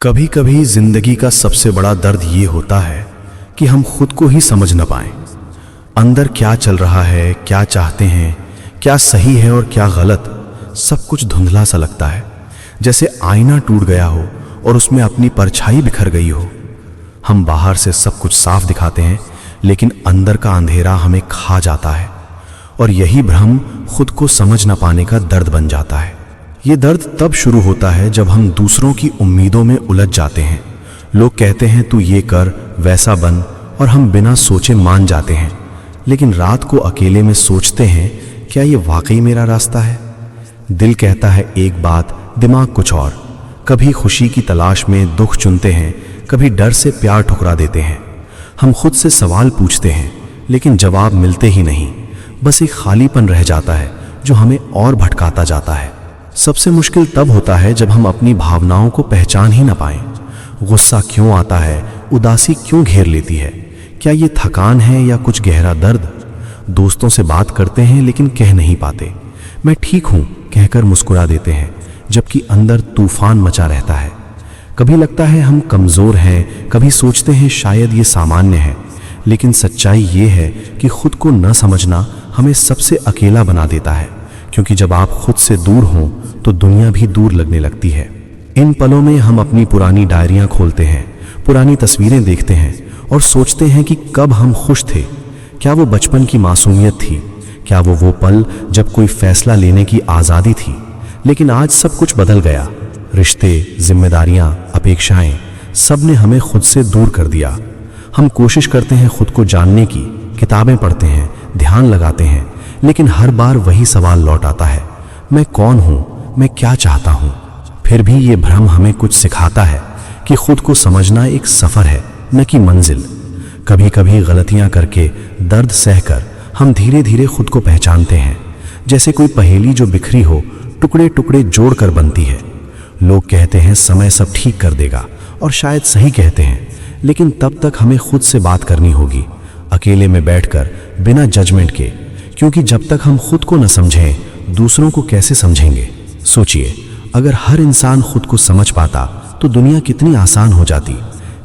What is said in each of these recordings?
कभी कभी जिंदगी का सबसे बड़ा दर्द ये होता है कि हम खुद को ही समझ न पाएं। अंदर क्या चल रहा है, क्या चाहते हैं, क्या सही है और क्या गलत, सब कुछ धुंधला सा लगता है। जैसे आईना टूट गया हो और उसमें अपनी परछाई बिखर गई हो। हम बाहर से सब कुछ साफ दिखाते हैं, लेकिन अंदर का अंधेरा हमें खा जाता है और यही भ्रम खुद को समझ न पाने का दर्द बन जाता है। ये दर्द तब शुरू होता है जब हम दूसरों की उम्मीदों में उलझ जाते हैं। लोग कहते हैं तू ये कर, वैसा बन, और हम बिना सोचे मान जाते हैं। लेकिन रात को अकेले में सोचते हैं, क्या ये वाकई मेरा रास्ता है? दिल कहता है एक बात, दिमाग कुछ और। कभी खुशी की तलाश में दुख चुनते हैं, कभी डर से प्यार ठुकरा देते हैं। हम खुद से सवाल पूछते हैं, लेकिन जवाब मिलते ही नहीं। बस एक खालीपन रह जाता है जो हमें और भटकाता जाता है। सबसे मुश्किल तब होता है जब हम अपनी भावनाओं को पहचान ही ना पाएं। गुस्सा क्यों आता है, उदासी क्यों घेर लेती है, क्या ये थकान है या कुछ गहरा दर्द? दोस्तों से बात करते हैं लेकिन कह नहीं पाते। मैं ठीक हूं कहकर मुस्कुरा देते हैं, जबकि अंदर तूफान मचा रहता है। कभी लगता है हम कमजोर हैं, कभी सोचते हैं शायद ये सामान्य है। लेकिन सच्चाई ये है कि खुद को न समझना हमें सबसे अकेला बना देता है, क्योंकि जब आप खुद से दूर हों तो दुनिया भी दूर लगने लगती है। इन पलों में हम अपनी पुरानी डायरियां खोलते हैं, पुरानी तस्वीरें देखते हैं और सोचते हैं कि कब हम खुश थे। क्या वो बचपन की मासूमियत थी? क्या वो पल जब कोई फैसला लेने की आज़ादी थी? लेकिन आज सब कुछ बदल गया। रिश्ते, जिम्मेदारियां, अपेक्षाएं, सब ने हमें खुद से दूर कर दिया। हम कोशिश करते हैं खुद को जानने की, किताबें पढ़ते हैं, ध्यान लगाते हैं, लेकिन हर बार वही सवाल लौट आता है, मैं कौन हूं, मैं क्या चाहता हूं? फिर भी ये भ्रम हमें कुछ सिखाता है कि खुद को समझना एक सफर है, न कि मंजिल। कभी कभी गलतियां करके, दर्द सहकर हम धीरे धीरे खुद को पहचानते हैं, जैसे कोई पहेली जो बिखरी हो, टुकड़े टुकड़े जोड़कर बनती है। लोग कहते हैं समय सब ठीक कर देगा, और शायद सही कहते हैं, लेकिन तब तक हमें खुद से बात करनी होगी, अकेले में बैठकर, बिना जजमेंट के। क्योंकि जब तक हम खुद को न समझें, दूसरों को कैसे समझेंगे? सोचिए, अगर हर इंसान खुद को समझ पाता तो दुनिया कितनी आसान हो जाती।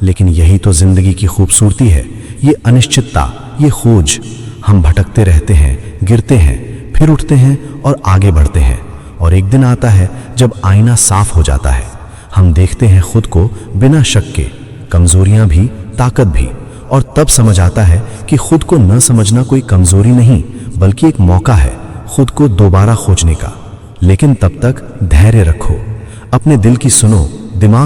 लेकिन यही तो जिंदगी की खूबसूरती है, ये अनिश्चितता, ये खोज। हम भटकते रहते हैं, गिरते हैं, फिर उठते हैं और आगे बढ़ते हैं। और एक दिन आता है जब आईना साफ हो जाता है। हम देखते हैं खुद को बिना शक के, कमजोरियां भी, ताकत भी। और तब समझ आता है कि खुद को न समझना कोई कमजोरी नहीं, बल्कि एक मौका है खुद को दोबारा खोजने का। लेकिन तब तक धैर्य रखो, अपने दिल की सुनो, दिमाग